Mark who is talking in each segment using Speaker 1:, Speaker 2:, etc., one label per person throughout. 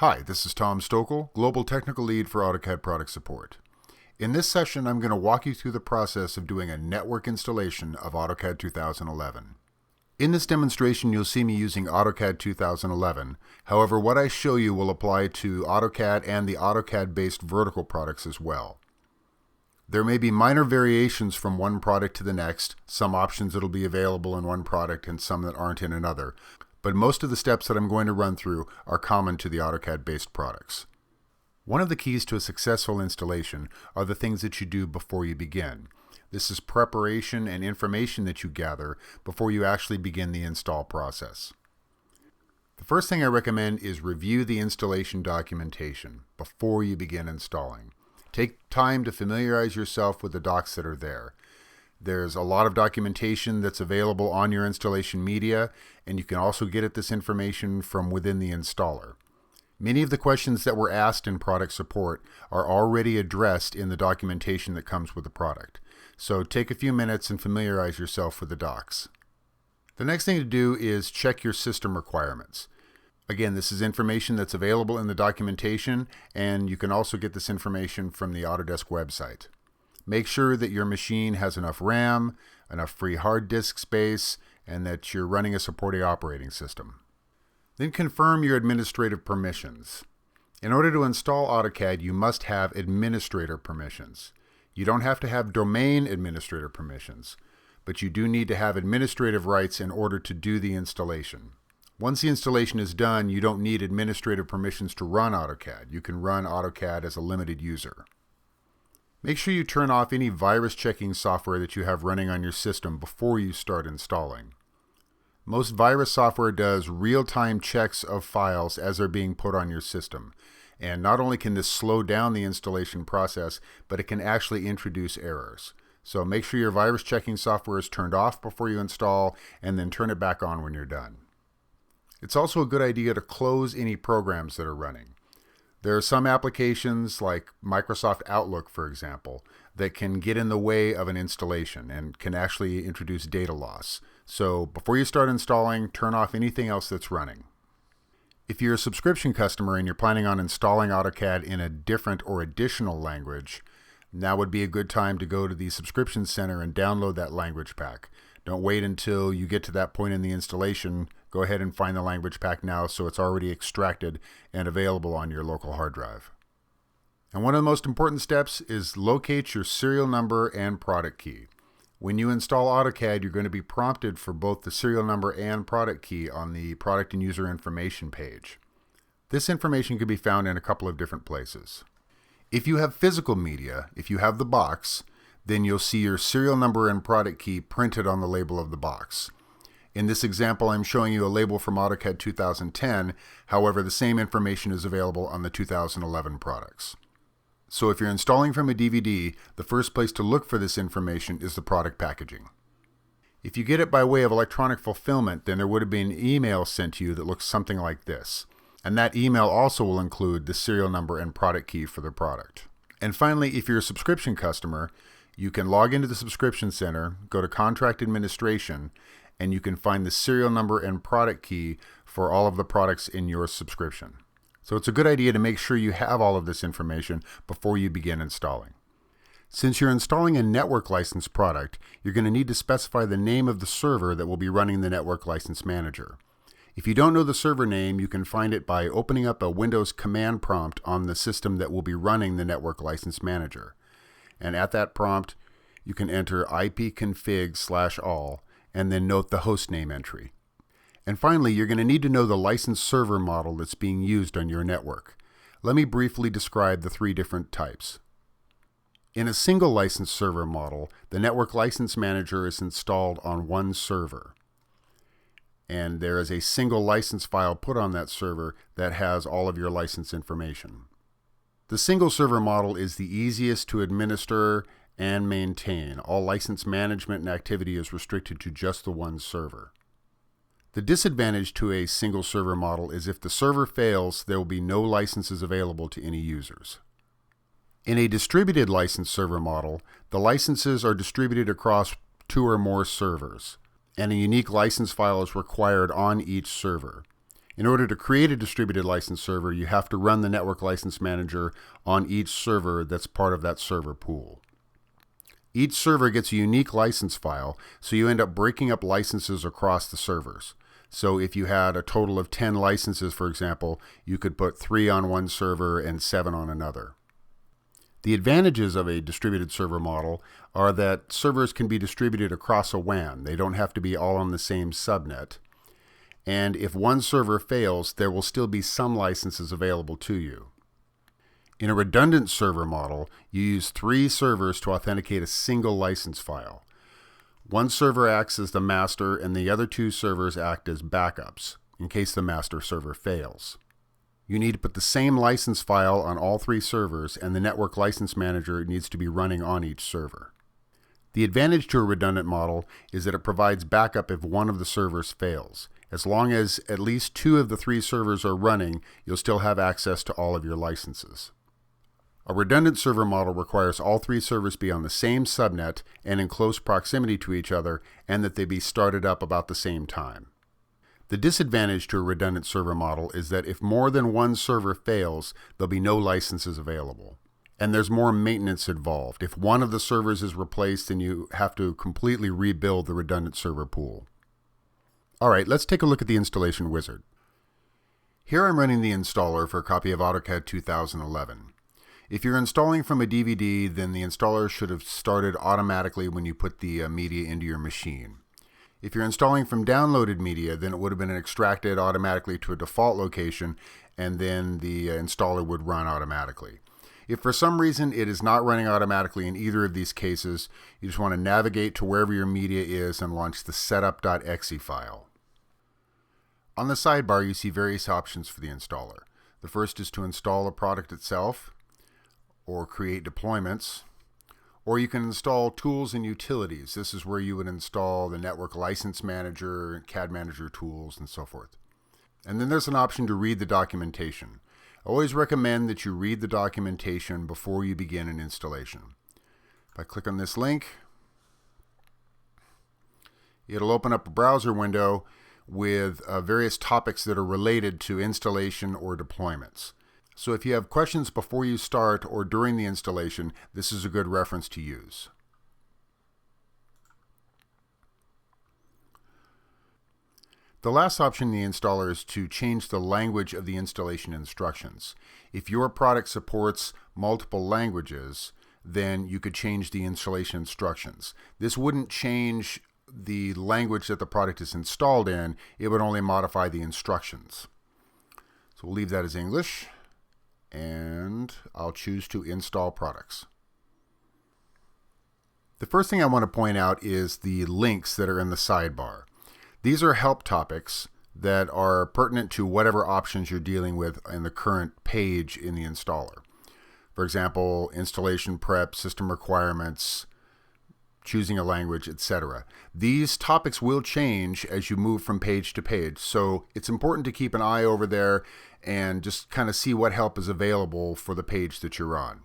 Speaker 1: Hi, this is Tom Stokel, Global Technical Lead for AutoCAD Product Support. In this session, I'm going to walk you through the process of doing a network installation of AutoCAD 2011. In this demonstration, you'll see me using AutoCAD 2011. However, what I show you will apply to AutoCAD and the AutoCAD-based vertical products as well. There may be minor variations from one product to the next, some options that will be available in one product and some that aren't in another. But most of the steps that I'm going to run through are common to the AutoCAD-based products. One of the keys to a successful installation are the things that you do before you begin. This is preparation and information that you gather before you actually begin the install process. The first thing I recommend is review the installation documentation before you begin installing. Take time to familiarize yourself with the docs that are there. There's a lot of documentation that's available on your installation media, and you can also get at this information from within the installer. Many of the questions that were asked in product support are already addressed in the documentation that comes with the product. So take a few minutes and familiarize yourself with the docs. The next thing to do is check your system requirements. Again, this is information that's available in the documentation, and you can also get this information from the Autodesk website. Make sure that your machine has enough RAM, enough free hard disk space, and that you're running a supported operating system. Then confirm your administrative permissions. In order to install AutoCAD, you must have administrator permissions. You don't have to have domain administrator permissions, but you do need to have administrative rights in order to do the installation. Once the installation is done, you don't need administrative permissions to run AutoCAD. You can run AutoCAD as a limited user. Make sure you turn off any virus checking software that you have running on your system before you start installing. Most virus software does real-time checks of files as they're being put on your system. And not only can this slow down the installation process, but it can actually introduce errors. So make sure your virus checking software is turned off before you install, and then turn it back on when you're done. It's also a good idea to close any programs that are running. There are some applications like Microsoft Outlook, for example, that can get in the way of an installation and can actually introduce data loss. So before you start installing, turn off anything else that's running. If you're a subscription customer and you're planning on installing AutoCAD in a different or additional language, now would be a good time to go to the subscription center and download that language pack. Don't wait until you get to that point in the installation. Go ahead and find the language pack now so it's already extracted and available on your local hard drive. And one of the most important steps is locate your serial number and product key. When you install AutoCAD, you're going to be prompted for both the serial number and product key on the Product and User Information page. This information can be found in a couple of different places. If you have physical media, if you have the box, then you'll see your serial number and product key printed on the label of the box. In this example, I'm showing you a label from AutoCAD 2010. However, the same information is available on the 2011 products. So if you're installing from a DVD, the first place to look for this information is the product packaging. If you get it by way of electronic fulfillment, then there would have been an email sent to you that looks something like this. And that email also will include the serial number and product key for the product. And finally, if you're a subscription customer, you can log into the subscription center, go to Contract Administration, and you can find the serial number and product key for all of the products in your subscription. So it's a good idea to make sure you have all of this information before you begin installing. Since you're installing a network license product, you're going to need to specify the name of the server that will be running the Network License Manager. If you don't know the server name, you can find it by opening up a Windows command prompt on the system that will be running the Network License Manager. And at that prompt, you can enter ipconfig/all and then note the hostname entry. And finally, you're going to need to know the license server model that's being used on your network. Let me briefly describe the three different types. In a single license server model, the Network License Manager is installed on one server. And there is a single license file put on that server that has all of your license information. The single server model is the easiest to administer and maintain. All license management and activity is restricted to just the one server. The disadvantage to a single server model is if the server fails, there will be no licenses available to any users. In a distributed license server model, the licenses are distributed across 2 or more servers, and a unique license file is required on each server. In order to create a distributed license server, you have to run the Network License Manager on each server that's part of that server pool. Each server gets a unique license file, so you end up breaking up licenses across the servers. So if you had a total of 10 licenses, for example, you could put 3 on one server and 7 on another. The advantages of a distributed server model are that servers can be distributed across a WAN. They don't have to be all on the same subnet. And if one server fails, there will still be some licenses available to you. In a redundant server model, you use 3 servers to authenticate a single license file. One server acts as the master, and the other 2 servers act as backups in case the master server fails. You need to put the same license file on all 3 servers, and the Network License Manager needs to be running on each server. The advantage to a redundant model is that it provides backup if one of the servers fails. As long as at least 2 of the 3 servers are running, you'll still have access to all of your licenses. A redundant server model requires all 3 servers be on the same subnet and in close proximity to each other, and that they be started up about the same time. The disadvantage to a redundant server model is that if more than one server fails, there'll be no licenses available. And there's more maintenance involved. If one of the servers is replaced, then you have to completely rebuild the redundant server pool. All right, let's take a look at the installation wizard. Here I'm running the installer for a copy of AutoCAD 2011. If you're installing from a DVD, then the installer should have started automatically when you put the media into your machine. If you're installing from downloaded media, then it would have been extracted automatically to a default location, and then the installer would run automatically. If for some reason it is not running automatically in either of these cases, you just want to navigate to wherever your media is and launch the setup.exe file. On the sidebar, you see various options for the installer. The first is to install a product itself, or create deployments, or you can install tools and utilities. This is where you would install the Network License Manager, CAD Manager tools, and so forth. And then there's an option to read the documentation. I always recommend that you read the documentation before you begin an installation. If I click on this link, it'll open up a browser window with various topics that are related to installation or deployments. So if you have questions before you start or during the installation, this is a good reference to use. The last option in the installer is to change the language of the installation instructions. If your product supports multiple languages, then you could change the installation instructions. This wouldn't change the language that the product is installed in, it would only modify the instructions. So we'll leave that as English. And I'll choose to install products. The first thing I want to point out is the links that are in the sidebar. These are help topics that are pertinent to whatever options you're dealing with in the current page in the installer. For example, installation prep, system requirements, choosing a language, etc. These topics will change as you move from page to page, so it's important to keep an eye over there and just kind of see what help is available for the page that you're on.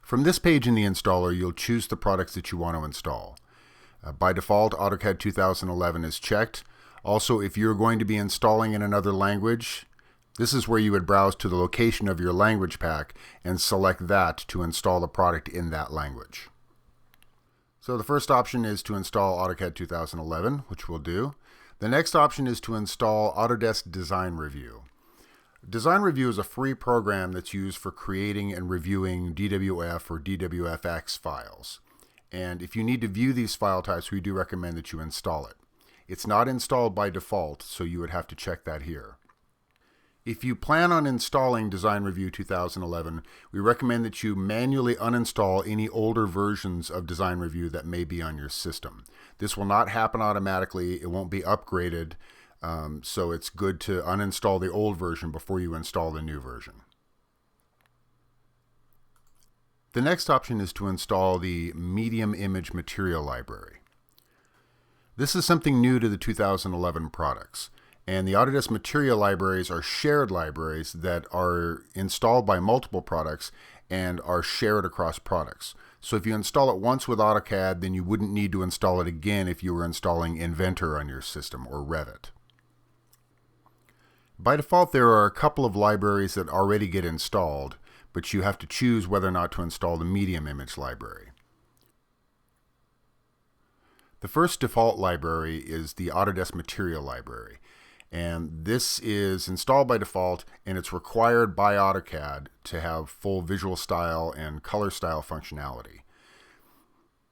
Speaker 1: From this page in the installer, you'll choose the products that you want to install. By default, AutoCAD 2011 is checked. Also, if you're going to be installing in another language, this is where you would browse to the location of your language pack and select that to install the product in that language. So the first option is to install AutoCAD 2011, which we'll do. The next option is to install Autodesk Design Review. Design Review is a free program that's used for creating and reviewing DWF or DWFX files. And if you need to view these file types, we do recommend that you install it. It's not installed by default, so you would have to check that here. If you plan on installing Design Review 2011, we recommend that you manually uninstall any older versions of Design Review that may be on your system. This will not happen automatically. It won't be upgraded, so it's good to uninstall the old version before you install the new version. The next option is to install the Medium Image Material Library. This is something new to the 2011 products. And the Autodesk material libraries are shared libraries that are installed by multiple products and are shared across products. So if you install it once with AutoCAD, then you wouldn't need to install it again if you were installing Inventor on your system or Revit. By default, there are a couple of libraries that already get installed, but you have to choose whether or not to install the medium image library. The first default library is the Autodesk Material Library, and this is installed by default, and it's required by AutoCAD to have full visual style and color style functionality.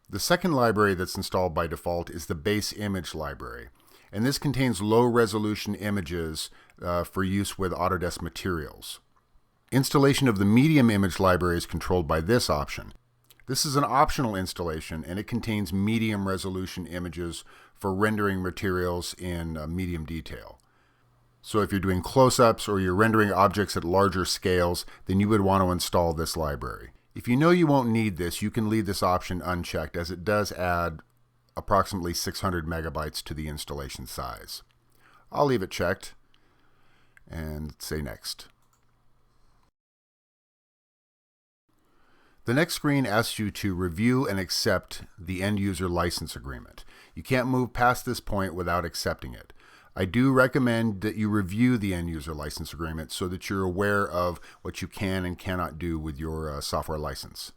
Speaker 1: The second library that's installed by default is the Base Image Library, and this contains low-resolution images for use with Autodesk materials. Installation of the Medium Image Library is controlled by this option. This is an optional installation, and it contains medium-resolution images for rendering materials in medium detail. So if you're doing close-ups or you're rendering objects at larger scales, then you would want to install this library. If you know you won't need this, you can leave this option unchecked, as it does add approximately 600 megabytes to the installation size. I'll leave it checked and say next. The next screen asks you to review and accept the end user license agreement. You can't move past this point without accepting it. I do recommend that you review the end user license agreement so that you're aware of what you can and cannot do with your software license.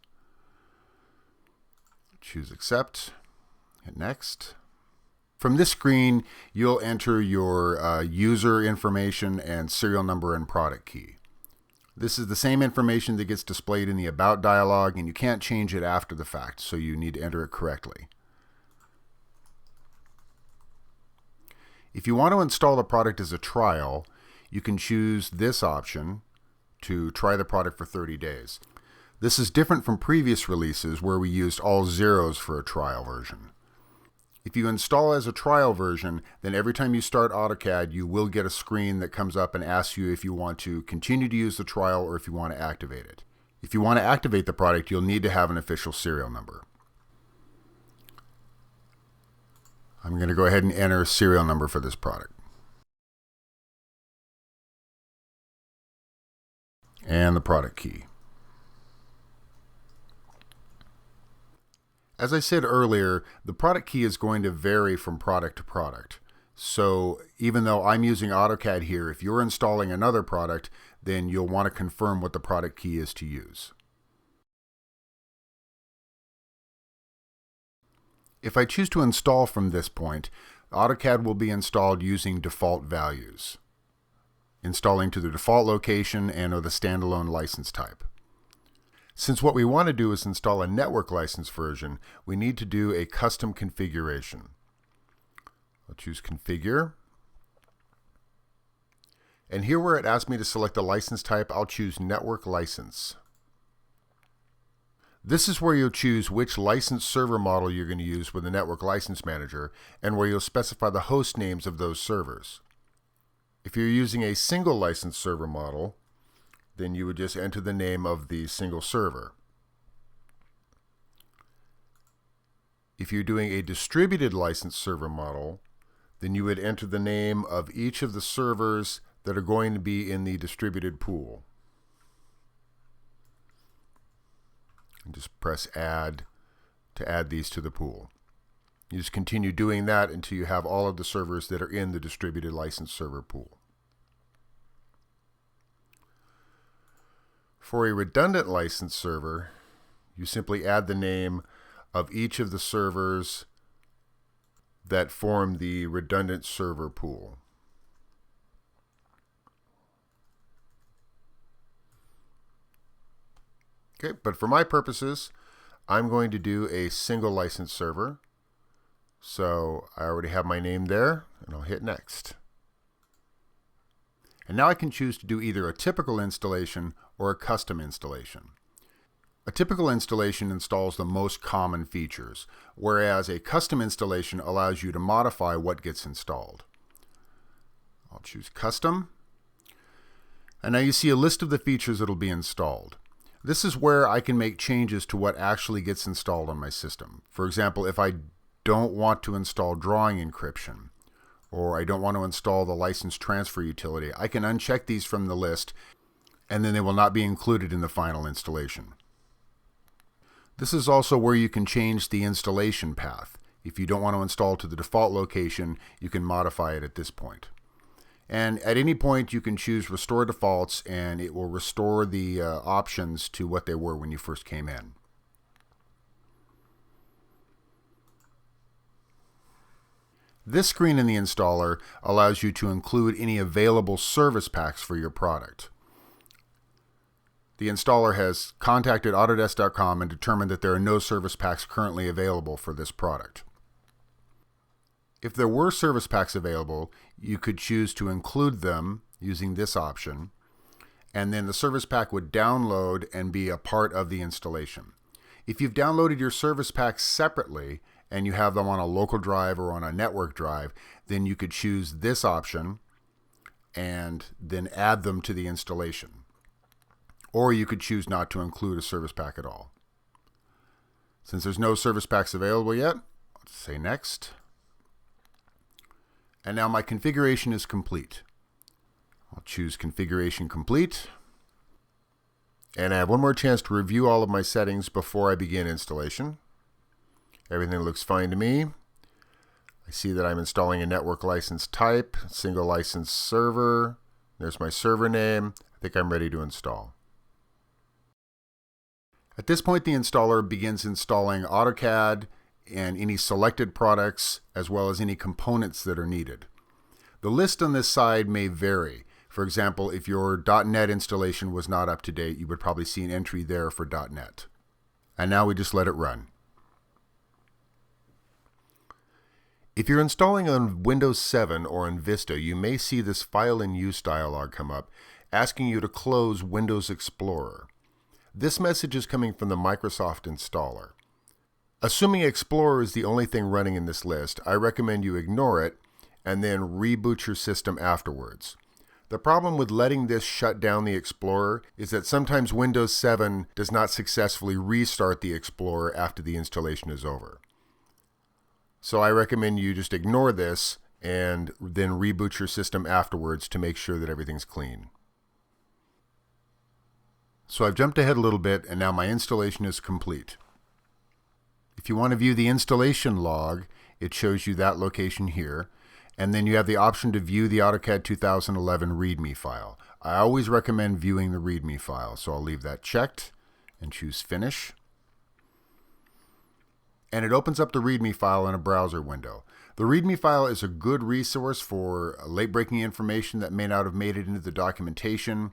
Speaker 1: Choose accept, hit next. From this screen, you'll enter your user information and serial number and product key. This is the same information that gets displayed in the About dialog, and you can't change it after the fact, so you need to enter it correctly. If you want to install the product as a trial, you can choose this option to try the product for 30 days. This is different from previous releases where we used all zeros for a trial version. If you install as a trial version, then every time you start AutoCAD, you will get a screen that comes up and asks you if you want to continue to use the trial or if you want to activate it. If you want to activate the product, you'll need to have an official serial number. I'm going to go ahead and enter a serial number for this product. And the product key. As I said earlier, the product key is going to vary from product to product. So even though I'm using AutoCAD here, if you're installing another product, then you'll want to confirm what the product key is to use. If I choose to install from this point, AutoCAD will be installed using default values, installing to the default location and or the standalone license type. Since what we want to do is install a network license version, we need to do a custom configuration. I'll choose Configure. And here where it asks me to select the license type, I'll choose Network License. This is where you'll choose which license server model you're going to use with the Network License Manager and where you'll specify the host names of those servers. If you're using a single license server model, then you would just enter the name of the single server. If you're doing a distributed license server model, then you would enter the name of each of the servers that are going to be in the distributed pool. And just press Add to add these to the pool. You just continue doing that until you have all of the servers that are in the distributed license server pool. For a redundant license server, you simply add the name of each of the servers that form the redundant server pool. Okay, but for my purposes, I'm going to do a single license server. So I already have my name there, and I'll hit Next. And now I can choose to do either a typical installation or a custom installation. A typical installation installs the most common features, whereas a custom installation allows you to modify what gets installed. I'll choose Custom. And now you see a list of the features that will be installed. This is where I can make changes to what actually gets installed on my system. For example, if I don't want to install drawing encryption, or I don't want to install the license transfer utility, I can uncheck these from the list, and then they will not be included in the final installation. This is also where you can change the installation path. If you don't want to install to the default location, you can modify it at this point. And at any point you can choose Restore Defaults, and it will restore the options to what they were when you first came in. This screen in the installer allows you to include any available service packs for your product. The installer has contacted Autodesk.com and determined that there are no service packs currently available for this product. If there were service packs available, you could choose to include them using this option, and then the service pack would download and be a part of the installation. If you've downloaded your service packs separately and you have them on a local drive or on a network drive, then you could choose this option and then add them to the installation. Or you could choose not to include a service pack at all. Since there's no service packs available yet, let's say next. And now my configuration is complete. I'll choose Configuration Complete. And I have one more chance to review all of my settings before I begin installation. Everything looks fine to me. I see that I'm installing a network license type, single license server. There's my server name. I think I'm ready to install. At this point, the installer begins installing AutoCAD and any selected products, as well as any components that are needed. The list on this side may vary. For example, if your .NET installation was not up to date, you would probably see an entry there for .NET. And now we just let it run. If you're installing on Windows 7 or on Vista, you may see this File in Use dialog come up, asking you to close Windows Explorer. This message is coming from the Microsoft installer. Assuming Explorer is the only thing running in this list, I recommend you ignore it and then reboot your system afterwards. The problem with letting this shut down the Explorer is that sometimes Windows 7 does not successfully restart the Explorer after the installation is over. So I recommend you just ignore this and then reboot your system afterwards to make sure that everything's clean. So I've jumped ahead a little bit, and now my installation is complete. If you want to view the installation log, it shows you that location here, and then you have the option to view the AutoCAD 2011 README file. I always recommend viewing the README file, so I'll leave that checked and choose Finish. And it opens up the README file in a browser window. The README file is a good resource for late-breaking information that may not have made it into the documentation,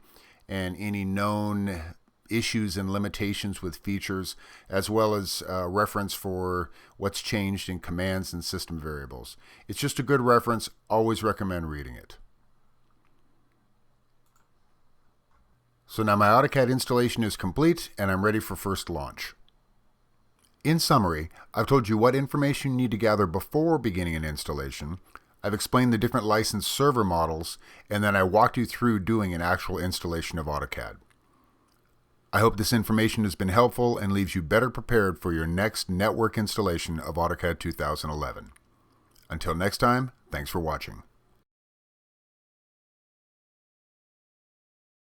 Speaker 1: and any known issues and limitations with features, as well as reference for what's changed in commands and system variables. It's just a good reference. Always recommend reading it. So now my AutoCAD installation is complete, and I'm ready for first launch. In summary, I've told you what information you need to gather before beginning an installation. I've explained the different license server models, and then I walked you through doing an actual installation of AutoCAD. I hope this information has been helpful and leaves you better prepared for your next network installation of AutoCAD 2011. Until next time, thanks for watching.